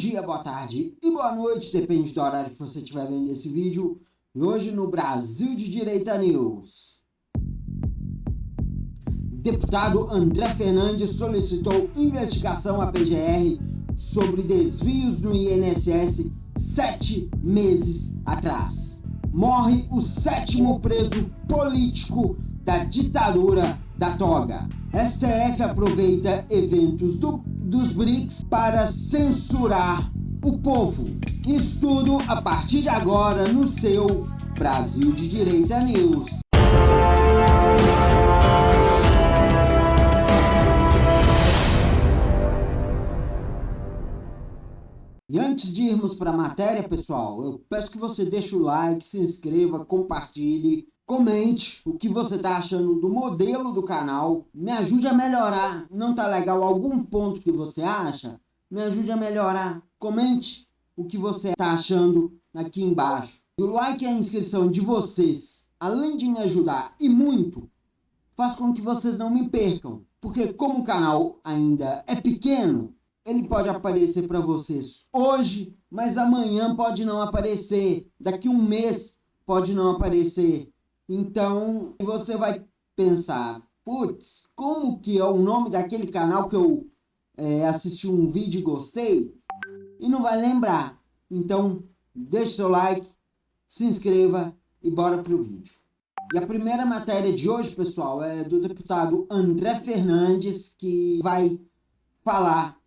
dia, boa tarde e boa noite, depende do horário que você estiver vendo esse vídeo. E hoje no Brasil de Direita News. Deputado André Fernandes solicitou investigação à PGR sobre desvios no INSS 7 meses atrás. Morre o 7º preso político da ditadura da toga. STF aproveita eventos dos BRICS para censurar o povo. Isso tudo a partir de agora no seu Brasil de Direita News. E antes de irmos para a matéria, pessoal, eu peço que você deixe o like, se inscreva, compartilhe, comente o que você está achando do modelo do canal, me ajude a melhorar. Não tá legal algum ponto que você acha? Me ajude a melhorar. Comente o que você está achando aqui embaixo. E o like e a inscrição de vocês, além de me ajudar e muito, faz com que vocês não me percam. Porque como o canal ainda é pequeno, ele pode aparecer para vocês hoje, mas amanhã pode não aparecer. Daqui um mês pode não aparecer. Então você vai pensar, putz, como que é o nome daquele canal que eu assisti um vídeo e gostei? E não vai lembrar. Então deixe seu like, se inscreva e bora pro vídeo. E a primeira matéria de hoje, pessoal, é do deputado André Fernandes, que vai falar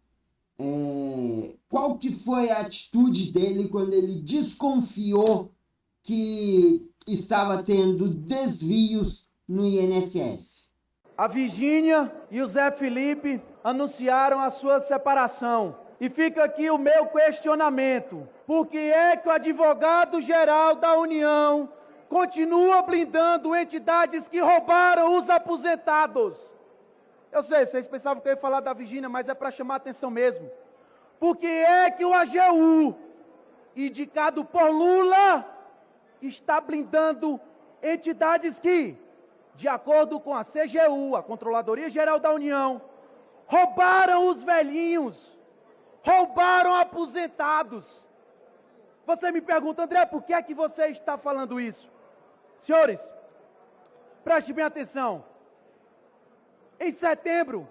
qual que foi a atitude dele quando ele desconfiou que estava tendo desvios no INSS. A Virgínia e o Zé Felipe anunciaram a sua separação. E fica aqui o meu questionamento. Por que é que o advogado-geral da União continua blindando entidades que roubaram os aposentados? Eu sei, vocês pensavam que eu ia falar da Virgínia, mas é para chamar a atenção mesmo. Por que é que o AGU, indicado por Lula, está blindando entidades que, de acordo com a CGU, a Controladoria Geral da União, roubaram os velhinhos, roubaram aposentados? Você me pergunta, André, por que é que você está falando isso? Senhores, preste bem atenção. Em setembro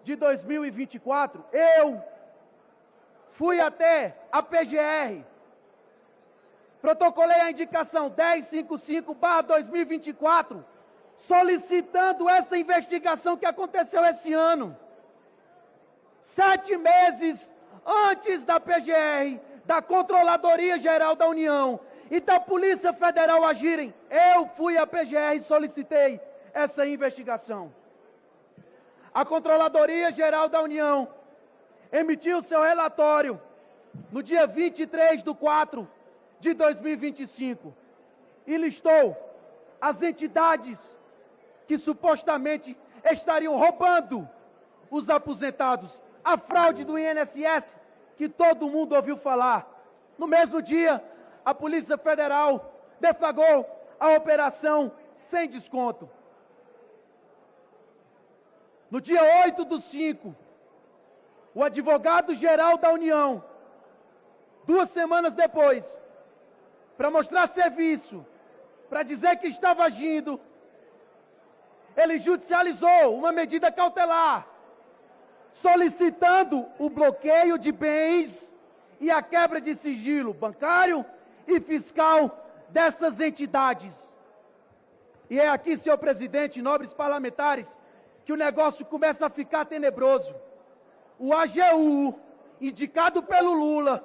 de 2024, eu fui até a PGR, protocolei a indicação 1055/2024, solicitando essa investigação que aconteceu esse ano. 7 meses antes da PGR, da Controladoria Geral da União e da Polícia Federal agirem, eu fui à PGR e solicitei essa investigação. A Controladoria Geral da União emitiu seu relatório no dia 23/4/2025 e listou as entidades que supostamente estariam roubando os aposentados, a fraude do INSS que todo mundo ouviu falar. No mesmo dia, a Polícia Federal deflagrou a operação sem desconto. No dia 8/5, o advogado-geral da União, 2 semanas depois, para mostrar serviço, para dizer que estava agindo, ele judicializou uma medida cautelar, solicitando o bloqueio de bens e a quebra de sigilo bancário e fiscal dessas entidades. E é aqui, senhor presidente, nobres parlamentares, que o negócio começa a ficar tenebroso. O AGU, indicado pelo Lula,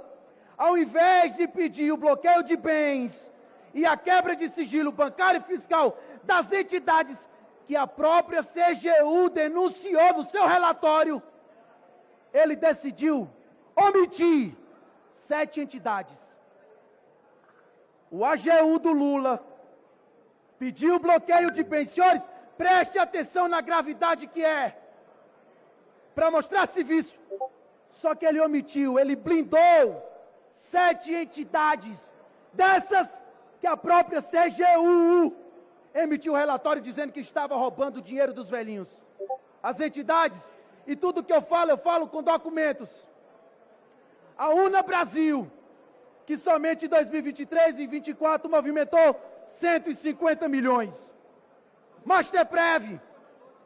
ao invés de pedir o bloqueio de bens e a quebra de sigilo bancário e fiscal das entidades que a própria CGU denunciou no seu relatório, ele decidiu omitir 7 entidades. O AGU do Lula pediu o bloqueio de bens. Senhores, preste atenção na gravidade que é, para mostrar serviço. Só que ele omitiu, ele blindou 7 entidades, dessas que a própria CGU emitiu um relatório dizendo que estava roubando o dinheiro dos velhinhos. As entidades, e tudo que eu falo com documentos. A UNA Brasil, que somente em 2023 e 2024 movimentou 150 milhões. Masterprev,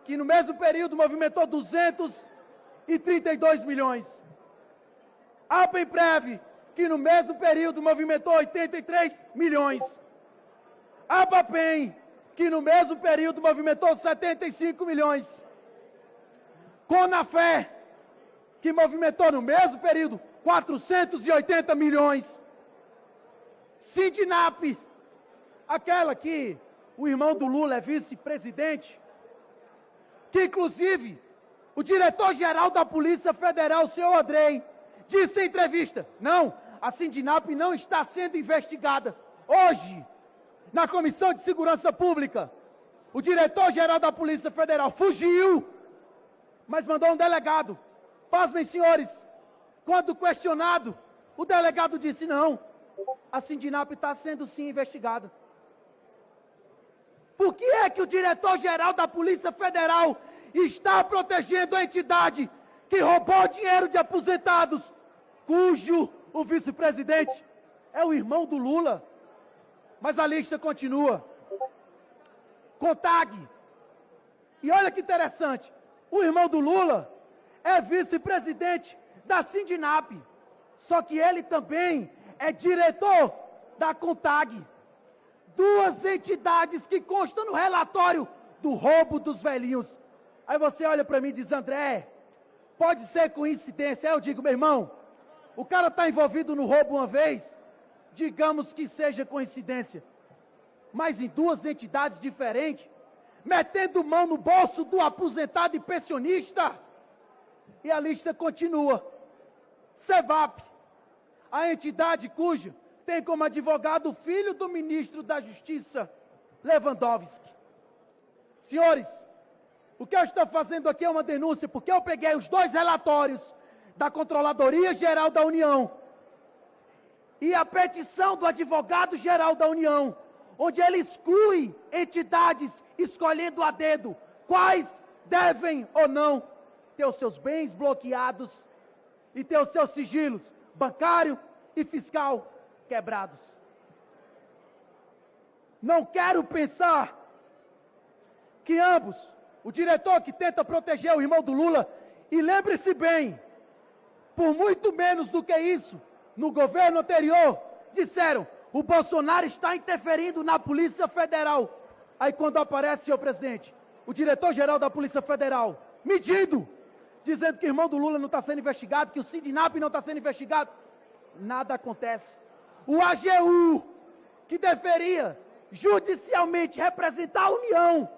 que no mesmo período movimentou 232 milhões. Apenprev, que no mesmo período movimentou 83 milhões. Abapem, que no mesmo período movimentou 75 milhões. Conafé, que movimentou no mesmo período 480 milhões. Sindinap, aquela que o irmão do Lula é vice-presidente, que inclusive o diretor-geral da Polícia Federal, o senhor Andrei, disse em entrevista, não, a Sindinap não está sendo investigada. Hoje, na Comissão de Segurança Pública, o diretor-geral da Polícia Federal fugiu, mas mandou um delegado. Pasmem, senhores, quando questionado, o delegado disse, não, a Sindinap está sendo sim investigada. Por que é que o diretor-geral da Polícia Federal está protegendo a entidade que roubou dinheiro de aposentados, cujo o vice-presidente é o irmão do Lula? Mas a lista continua. CONTAG. E olha que interessante, o irmão do Lula é vice-presidente da Sindinap, só que ele também é diretor da CONTAG. Duas entidades que constam no relatório do roubo dos velhinhos. Aí você olha para mim e diz, André, pode ser coincidência. Aí eu digo, meu irmão, o cara está envolvido no roubo uma vez, digamos que seja coincidência. Mas em duas entidades diferentes, metendo mão no bolso do aposentado e pensionista. E a lista continua. SEBAP, a entidade cuja tem como advogado o filho do ministro da Justiça, Lewandowski. Senhores, o que eu estou fazendo aqui é uma denúncia, porque eu peguei os dois relatórios da Controladoria Geral da União e a petição do Advogado-Geral da União, onde ele exclui entidades escolhendo a dedo quais devem ou não ter os seus bens bloqueados e ter os seus sigilos bancário e fiscal quebrados. Não quero pensar que ambos, o diretor que tenta proteger o irmão do Lula, e lembre-se bem, por muito menos do que isso, no governo anterior, disseram, o Bolsonaro está interferindo na Polícia Federal. Aí quando aparece, senhor presidente, o diretor-geral da Polícia Federal, medindo, dizendo que o irmão do Lula não está sendo investigado, que o Sindinap não está sendo investigado, nada acontece. O AGU, que deveria judicialmente representar a União,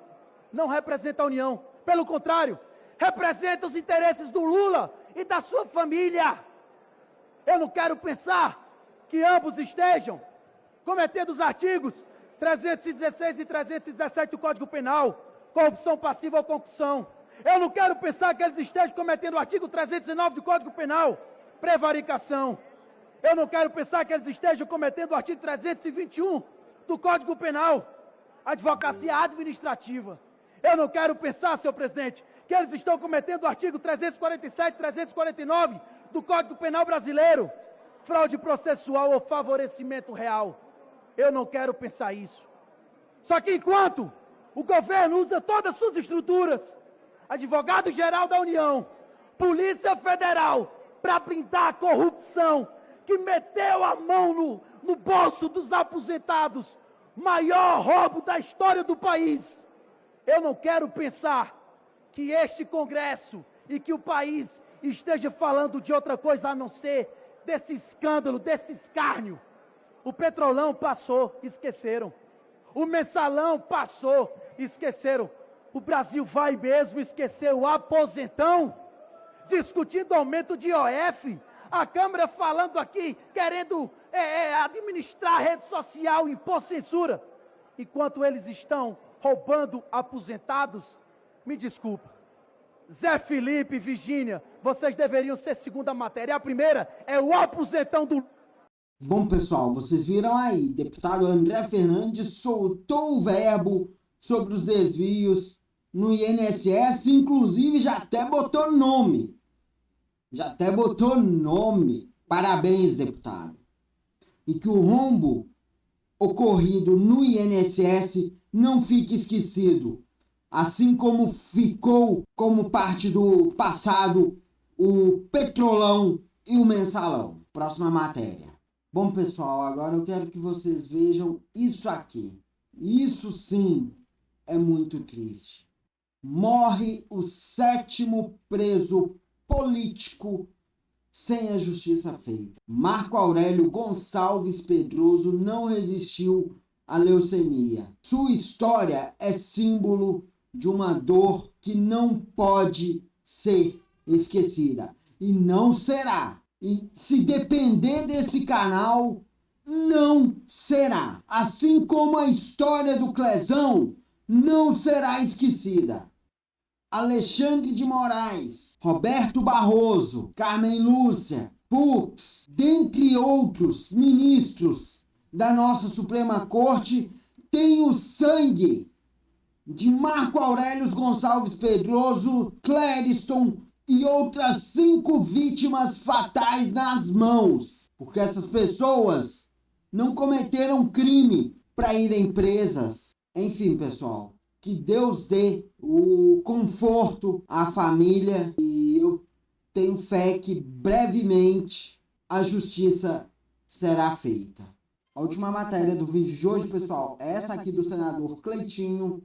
não representa a União. Pelo contrário, representa os interesses do Lula e da sua família. Eu não quero pensar que ambos estejam cometendo os artigos 316 e 317 do Código Penal, corrupção passiva ou concussão. Eu não quero pensar que eles estejam cometendo o artigo 319 do Código Penal, prevaricação. Eu não quero pensar que eles estejam cometendo o artigo 321 do Código Penal, advocacia administrativa. Eu não quero pensar, senhor presidente, que eles estão cometendo o artigo 347, 349 do Código Penal brasileiro, fraude processual ou favorecimento real. Eu não quero pensar isso. Só que enquanto o governo usa todas as suas estruturas, Advogado-Geral da União, Polícia Federal, para blindar a corrupção, que meteu a mão no bolso dos aposentados, maior roubo da história do país. Eu não quero pensar que este Congresso e que o país esteja falando de outra coisa a não ser desse escândalo, desse escárnio. O Petrolão passou, esqueceram. O Mensalão passou, esqueceram. O Brasil vai mesmo esquecer o aposentão? Discutindo aumento de IOF, a Câmara falando aqui, querendo administrar a rede social, impor censura. Enquanto eles estão roubando aposentados, me desculpa. Zé Felipe, Virgínia, vocês deveriam ser segunda matéria. A primeira é o aposentão do... Bom, pessoal, vocês viram aí, deputado André Fernandes soltou o verbo sobre os desvios no INSS, inclusive já até botou nome. Parabéns, deputado. E que o rombo ocorrido no INSS não fique esquecido, assim como ficou como parte do passado o Petrolão e o Mensalão. Próxima matéria. Bom, pessoal, agora eu quero que vocês vejam isso aqui. Isso sim é muito triste. Morre o 7º preso político sem a justiça feita. Marco Aurélio Gonçalves Pedroso não resistiu à leucemia. Sua história é símbolo de uma dor que não pode ser esquecida. E não será. E se depender desse canal, não será. Assim como a história do Clezão não será esquecida. Alexandre de Moraes, Roberto Barroso, Carmen Lúcia, Fux, dentre outros ministros da nossa Suprema Corte, têm o sangue de Marco Aurélio Gonçalves Pedroso, Clériston e outras 5 vítimas fatais nas mãos. Porque essas pessoas não cometeram crime para irem presas. Enfim, pessoal, que Deus dê o conforto à família e eu tenho fé que brevemente a justiça será feita. A última matéria do vídeo de hoje, pessoal, é essa aqui do senador Cleitinho.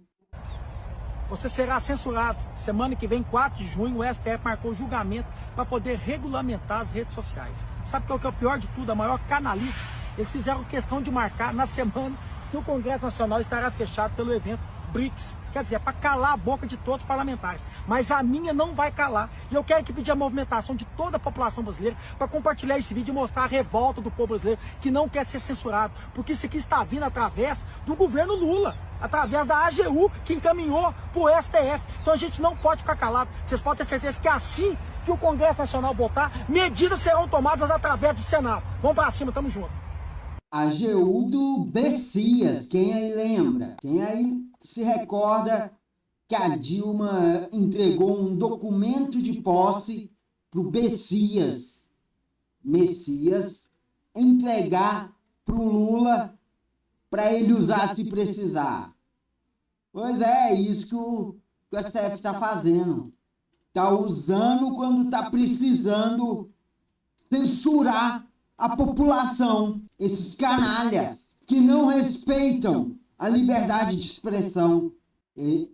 Você será censurado. Semana que vem, 4 de junho, o STF marcou julgamento para poder regulamentar as redes sociais. Sabe qual que é o pior de tudo? A maior canalice. Eles fizeram questão de marcar na semana que o Congresso Nacional estará fechado pelo evento BRICS. Quer dizer, para calar a boca de todos os parlamentares. Mas a minha não vai calar. E eu quero que pedir a movimentação de toda a população brasileira para compartilhar esse vídeo e mostrar a revolta do povo brasileiro que não quer ser censurado. Porque isso aqui está vindo através do governo Lula. Através da AGU que encaminhou para o STF. Então a gente não pode ficar calado. Vocês podem ter certeza que assim que o Congresso Nacional votar, medidas serão tomadas através do Senado. Vamos para cima, tamo junto. AGU do Bessias, quem aí lembra? Quem aí se recorda que a Dilma entregou um documento de posse para o Messias, entregar para o Lula para ele usar se precisar. Pois é isso que o STF está fazendo. Está usando quando está precisando censurar a população, esses canalhas que não respeitam a liberdade de expressão.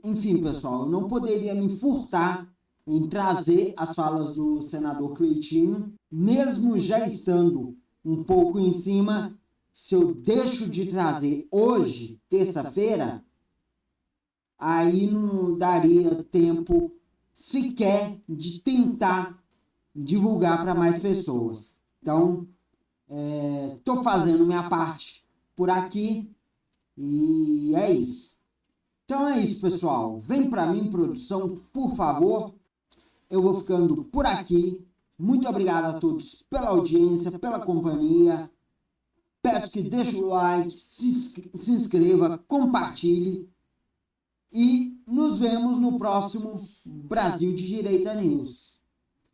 Enfim, pessoal, eu não poderia me furtar em trazer as falas do senador Cleitinho, mesmo já estando um pouco em cima. Se eu deixo de trazer hoje, terça-feira, aí não daria tempo sequer de tentar divulgar para mais pessoas. Então, estou fazendo minha parte por aqui e é isso. Então é isso, pessoal. Vem para mim, produção, por favor. Eu vou ficando por aqui. Muito obrigado a todos pela audiência, pela companhia. Peço que deixe o like, se inscreva, compartilhe. E nos vemos no próximo Brasil de Direita News.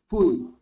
Fui.